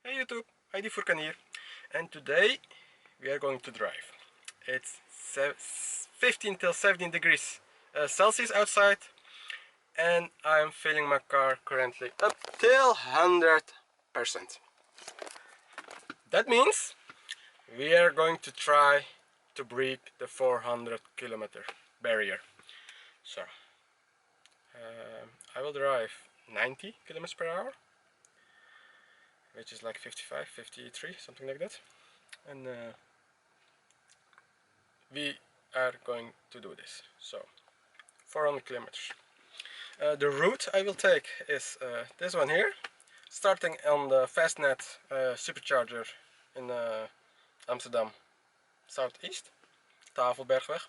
Hey YouTube, ID.4Kan here, and today we are going to drive. It's 15 till 17 degrees Celsius outside, and I'm filling my car currently up till 100%. That means we are going to try to break the 400 kilometer barrier. So I will drive 90 kilometers per hour, which is like 55, 53, something like that. And we are going to do this. So 400 kilometers. The route I will take is this one here, starting on the Fastnet supercharger in Amsterdam Southeast, Tafelbergweg,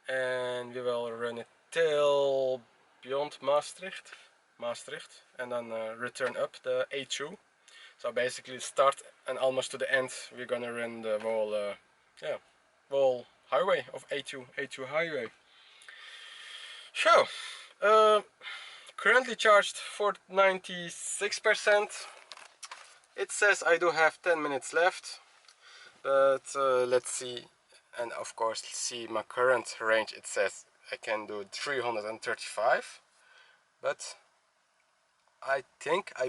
and we will run it till beyond Maastricht, and then return up the A2. So basically start and almost to the end we're gonna run the whole highway of A2 highway. So currently charged for 96%. It says I do have 10 minutes left, but let's see. And of course see my current range, it says I can do 335, but I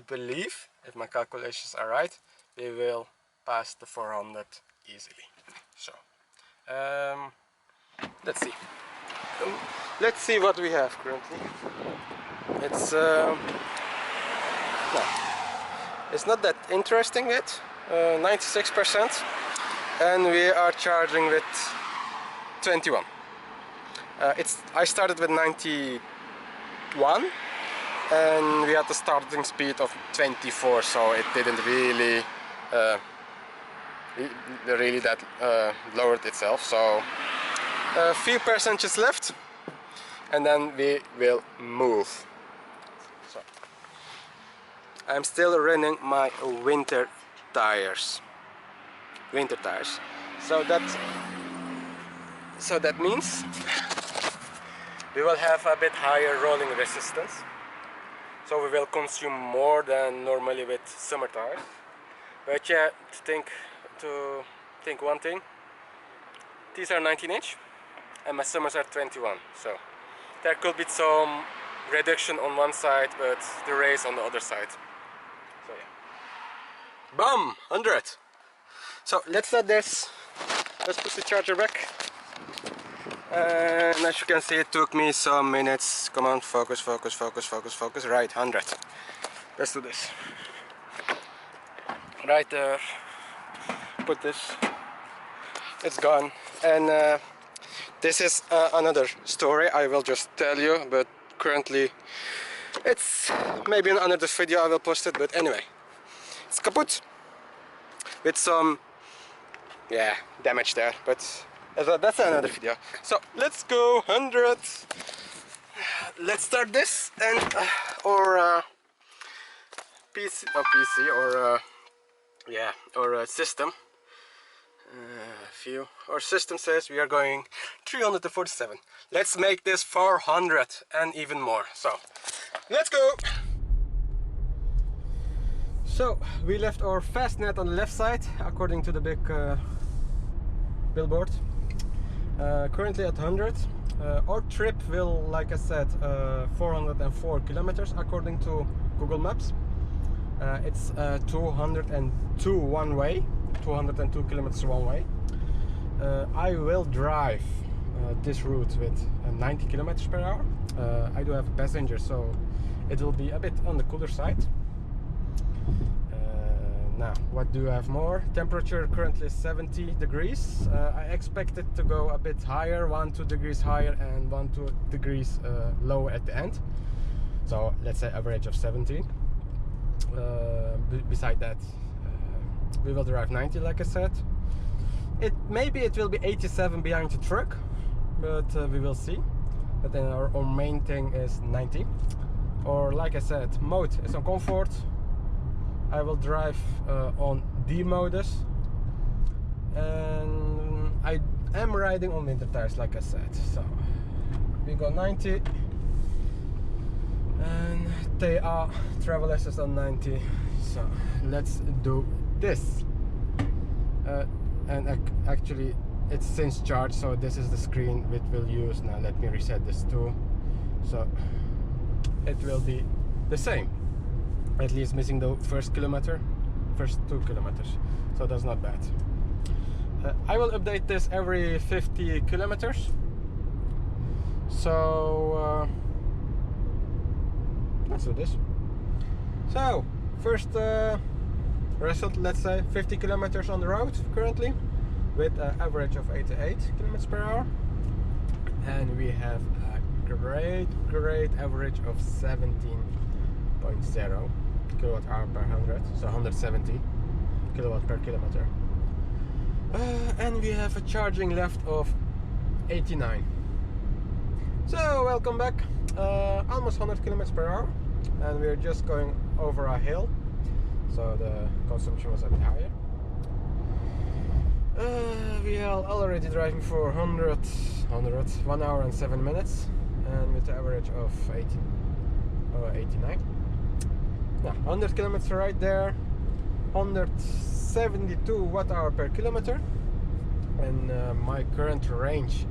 believe, if my calculations are right, we will pass the 400 easily. So let's see. Let's see what we have currently. It's it's not that interesting yet. 96%, and we are charging with 21. I started with 91. And we had the starting speed of 24, so it didn't really that lowered itself. So a few percentages left, and then we will move. So I'm still running my winter tires. So that means we will have a bit higher rolling resistance. So we will consume more than normally with summer tires. But yeah, to think one thing, these are 19-inch and my summers are 21. So there could be some reduction on one side, but the race on the other side. So yeah. Bam! 100! So let's start this. Let's put the charger back. And as you can see, it took me some minutes. Come on, focus. Right, 100. Let's do this. Right there. Put this. It's gone. And this is another story I will just tell you, but currently it's maybe in another video I will post it, but anyway. It's kaput. With some damage there, but that's another video. So let's go 100. Let's start this, and our system. Our system says we are going 347. Let's make this 400 and even more. So let's go. So we left our Fastnet on the left side, according to the big billboard. Currently at 100. Our trip will, like I said, 404 kilometers according to Google Maps. It's 202 one way, 202 kilometers one way. I will drive this route with 90 kilometers per hour. I do have a passenger, so it will be a bit on the cooler side. Now, what do you have more? Temperature currently is 70 degrees. I expect it to go a bit higher, 1-2 degrees higher and 1-2 degrees lower at the end. So let's say average of 17. Beside that, we will drive 90, like I said. Maybe it will be 87 behind the truck, but we will see. But then our main thing is 90. Or like I said, mode is on comfort. I will drive on D modus, and I am riding on winter tires, like I said. So we go 90, and they are travel assist on 90, so let's do this. And actually it's since charged, so this is the screen it will use. Now let me reset this too, so it will be the same, at least missing the first 2 kilometers, so that's not bad. I will update this every 50 kilometers, so let's do this. So first result, let's say 50 kilometers on the road currently with an average of 88 kilometers per hour, and we have a great average of 17.0 kilowatt hour per 100, so 170 kilowatt per kilometer. And we have a charging left of 89. So welcome back. Almost 100 kilometers per hour, and we're just going over a hill, so the consumption was a bit higher. We are already driving for 1 hour and 7 minutes, and with the average of 89. Now 100 kilometers right there, 172 watt hour per kilometer, and my current range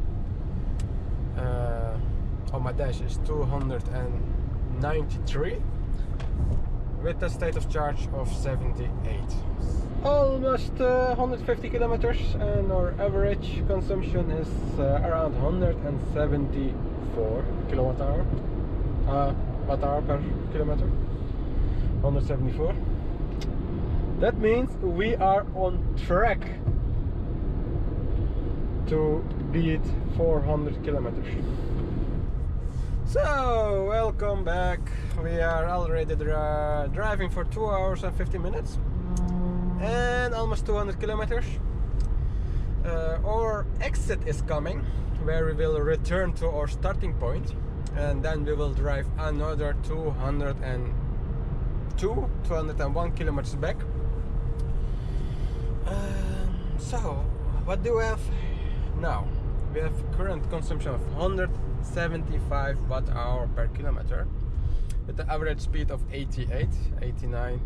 on my dash is 293 with a state of charge of 78. Almost 150 kilometers, and our average consumption is around 174 kilowatt hour watt hour per kilometer. 174. That means we are on track to beat 400 kilometers. So welcome back. We are already driving for 2 hours and 50 minutes and almost 200 kilometers. Our exit is coming, where we will return to our starting point, and then we will drive another 201 kilometers back. So what do we have now? We have current consumption of 175 watt hour per kilometer with the average speed of 89.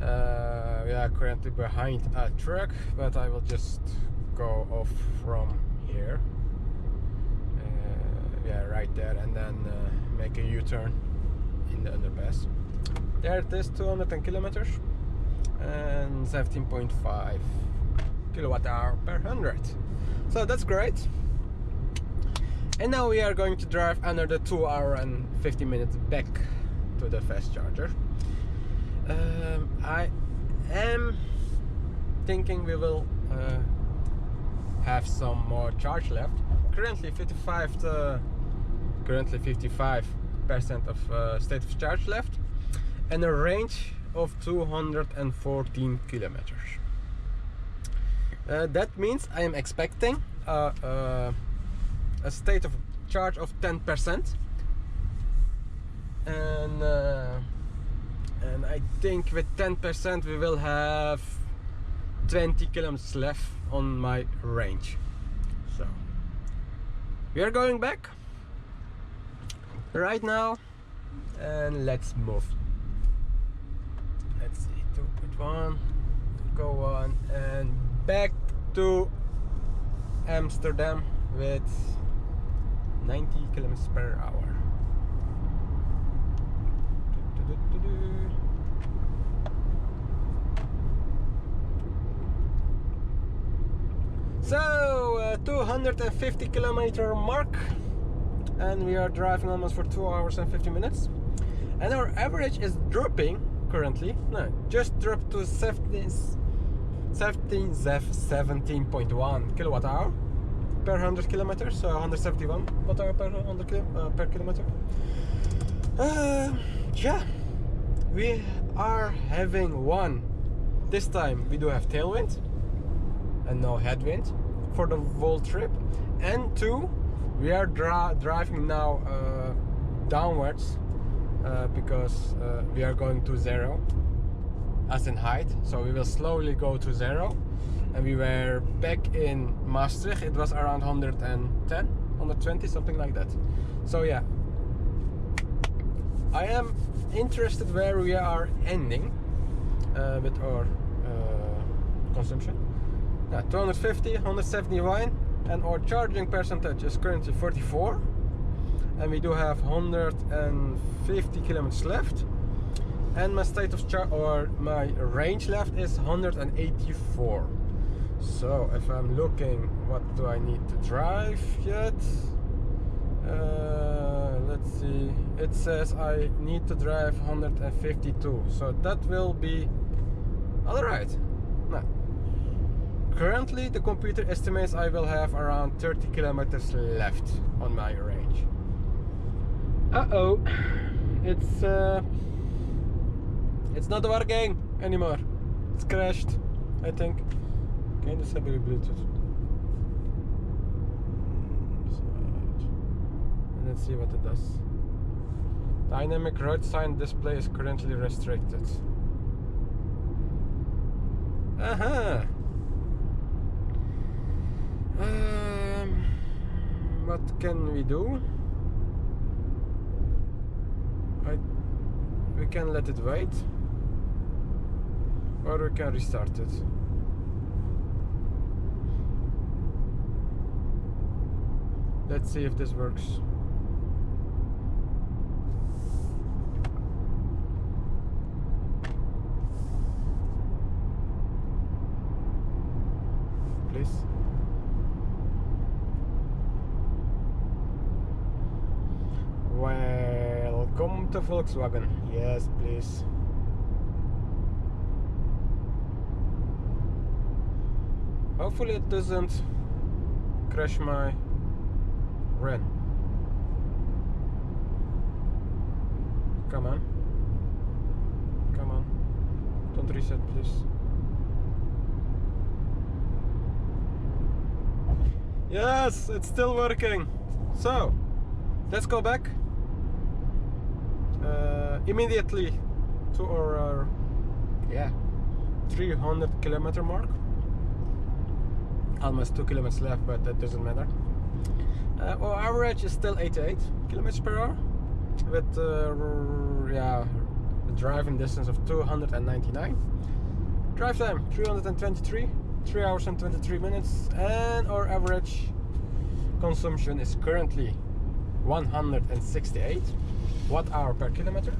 We are currently behind a truck, but I will just go off from here, yeah, right there, and then make a U-turn in the underpass. There it is, 210 kilometers and 17.5 kilowatt hour per 100. So that's great. And now we are going to drive another 2 hour and 50 minutes back to the fast charger. I am thinking we will have some more charge left. Currently 55% of state of charge left, and a range of 214 kilometers. That means I am expecting a state of charge of 10%, and I think with 10% we will have 20 kilometers left on my range. So we are going back right now, and let's move. Let's see, 2.1, go on, and back to Amsterdam with 90 kilometers per hour. So 250 kilometer mark, and we are driving almost for 2 hours and 50 minutes, and our average is dropping currently. No, just dropped to 17.1 kilowatt hour per 100 kilometers, so 171 watt hour per 100 per kilometer. Yeah, we are having one. This time we do have tailwind and no headwind for the whole trip, and two, we are driving now downwards because we are going to zero as in height, so we will slowly go to zero. And we were back in Maastricht, it was around 110, 120, something like that. So yeah, I am interested where we are ending with our consumption. 250, 171, and our charging percentage is currently 44, and we do have 150 kilometers left, and my state of charge or my range left is 184. So if I'm looking, what do I need to drive yet? Let's see, it says I need to drive 152, so that will be alright. Now, currently the computer estimates I will have around 30 kilometers left on my range. Uh-oh, it's not working anymore. It's crashed, I think. Okay, disable Bluetooth. And let's see what it does. Dynamic road sign display is currently restricted. Aha! What can we do? We can let it wait, or we can restart it. Let's see if this works. Please. Welcome to Volkswagen. Yes, please. Hopefully it doesn't crash my run. Come on. Come on. Don't reset, please. Yes, it's still working. So, let's go back immediately to our 300 kilometer mark. Almost 2 kilometers left, but that doesn't matter. Our average is still 88 kilometers per hour with the driving distance of 299. Drive time 323, 3 hours and 23 minutes, and our average consumption is currently 168 watt-hour per kilometer.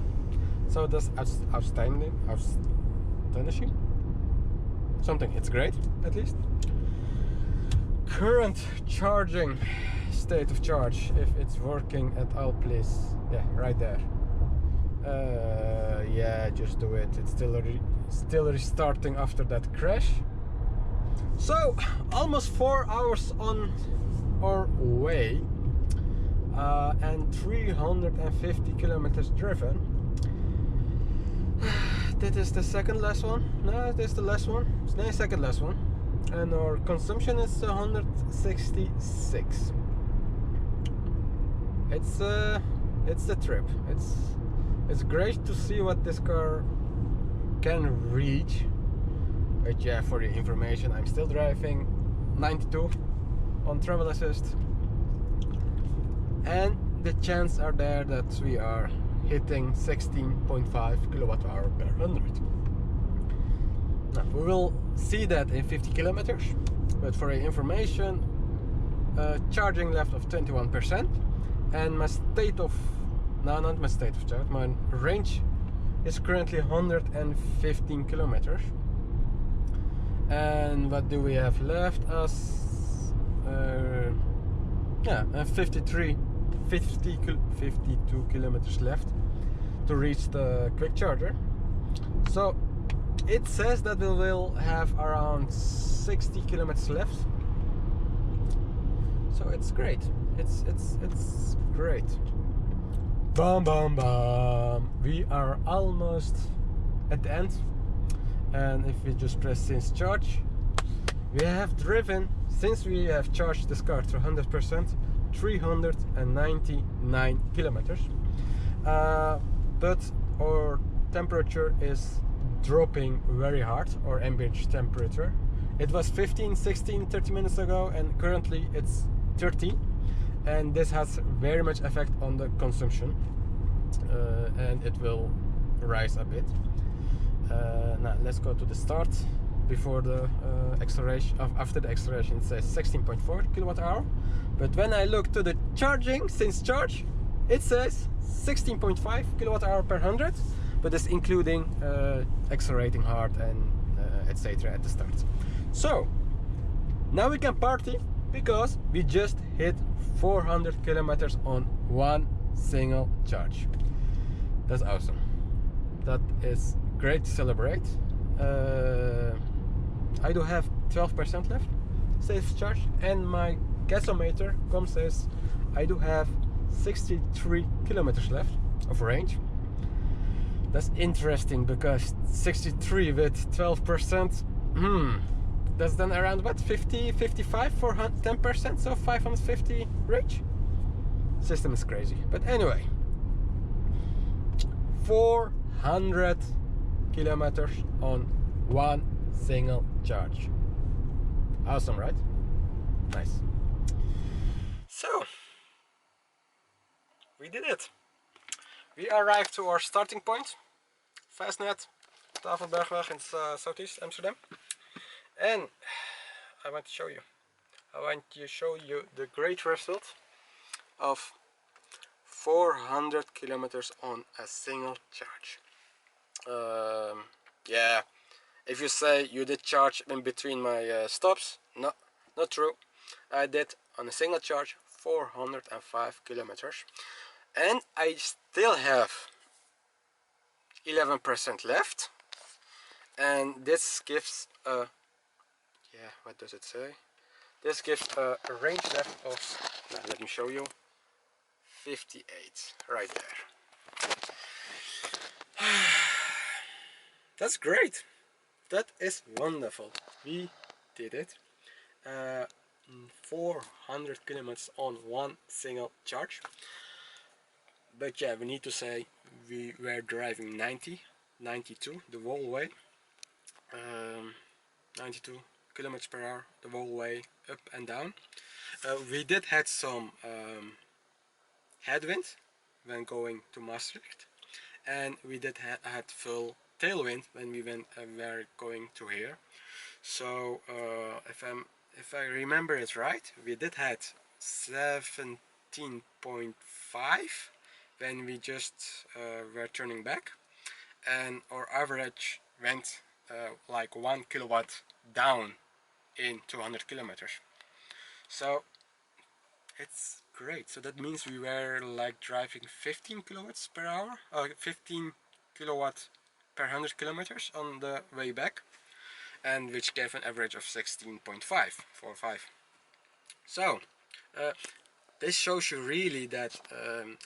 So that's astonishing. Something, it's great, at least. Current charging state of charge, if it's working at all, please. Yeah, right there. Yeah, just do it. It's still restarting after that crash. So almost 4 hours on our way, and 350 kilometers driven. That is the second last one. No, this is the last one. It's the second last one. And our consumption is 166. It's the trip. It's great to see what this car can reach. But yeah, for your information, I'm still driving 92 on travel assist, and the chances are there that we are hitting 16.5 kilowatt-hour per 100. Now, we will see that in 50 kilometers, but for your information, charging left of 21%, and my state of, no, not my state of charge, my range is currently 115 kilometers. And what do we have left? Us 52 kilometers left to reach the quick charger. So it says that we will have around 60 kilometers left. So it's great. It's great. Bam bam bam. We are almost at the end. And if we just press since charge, we have driven, since we have charged this car to 100%, 399 kilometers. But our temperature is dropping very hard, our ambient temperature. It was 15, 16, 30 minutes ago, and currently it's 13. And this has very much effect on the consumption. and it will rise a bit. Now let's go to the start. Before the acceleration, after the acceleration, it says 16.4 kilowatt hour, but when I look to the charging since charge, it says 16.5 kilowatt hour per 100, but it's including accelerating hard and etc. at the start. So now we can party because we just hit 400 kilometers on one single charge. That's awesome. That is great to celebrate. I do have 12% left, safe charge, and my gasometer says I do have 63 kilometers left of range. That's interesting because 63 with 12%, that's then around what, 50, 55 for 10%, so 550 range. System is crazy, but anyway, 400 kilometers on one single charge. Awesome, right? Nice. So we did it. We arrived to our starting point, Fastnet, Tafelbergweg in southeast Amsterdam, and I want to show you. The great result of 400 kilometers on a single charge. Yeah, if you say you did charge in between my stops, no, not true. I did on a single charge 405 kilometers, and I still have 11% left, and this gives a, yeah, what does it say? This gives a range left of, let me show you, 58 right there. That's great. That is wonderful. We did it. 400 kilometers on one single charge. But yeah, we need to say we were driving 92 the whole way. 92 kilometers per hour the whole way up and down. We did had some headwind when going to Maastricht, and we did had full tailwind when we were going to here. So if I remember it right, we did had 17.5 when we just were turning back, and our average went like 1 kilowatt down in 200 kilometers. So it's great. So that means we were like driving 15 kilowatts per hour, 15 kilowatt per 100 kilometers on the way back, and which gave an average of 16.545. So this shows you really that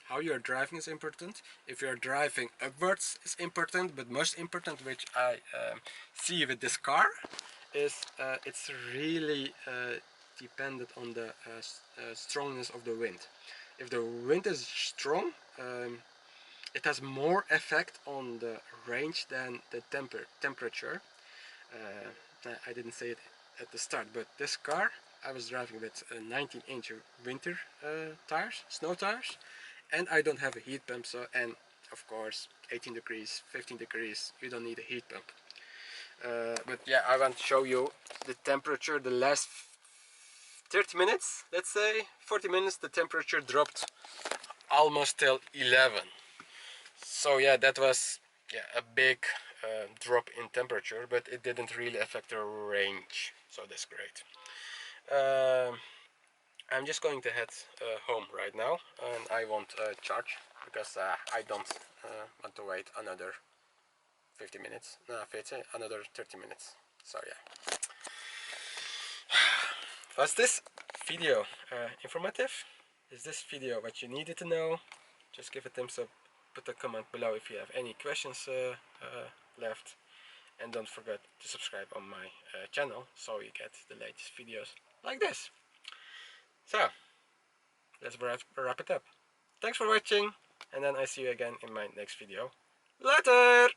how you're driving is important. If you're driving upwards is important, but most important, which I see with this car, is it's really dependent on the strongness of the wind. If the wind is strong, it has more effect on the range than the temperature. I didn't say it at the start, but this car I was driving with 19-inch winter tires, snow tires, and I don't have a heat pump, so, and of course 18 degrees, 15 degrees, you don't need a heat pump. But yeah, I want to show you the temperature. The last 30 minutes, let's say 40 minutes, the temperature dropped almost till 11. So yeah, that was a big drop in temperature, but it didn't really affect the range, so that's great. I'm just going to head home right now, and I won't charge because I don't want to wait another 50 minutes, no, another 30 minutes. So yeah. Was this video informative? Is this video what you needed to know? Just give a thumbs up, put a comment below if you have any questions left, and don't forget to subscribe on my channel so you get the latest videos like this. So let's wrap it up. Thanks for watching, and then I see you again in my next video. Later!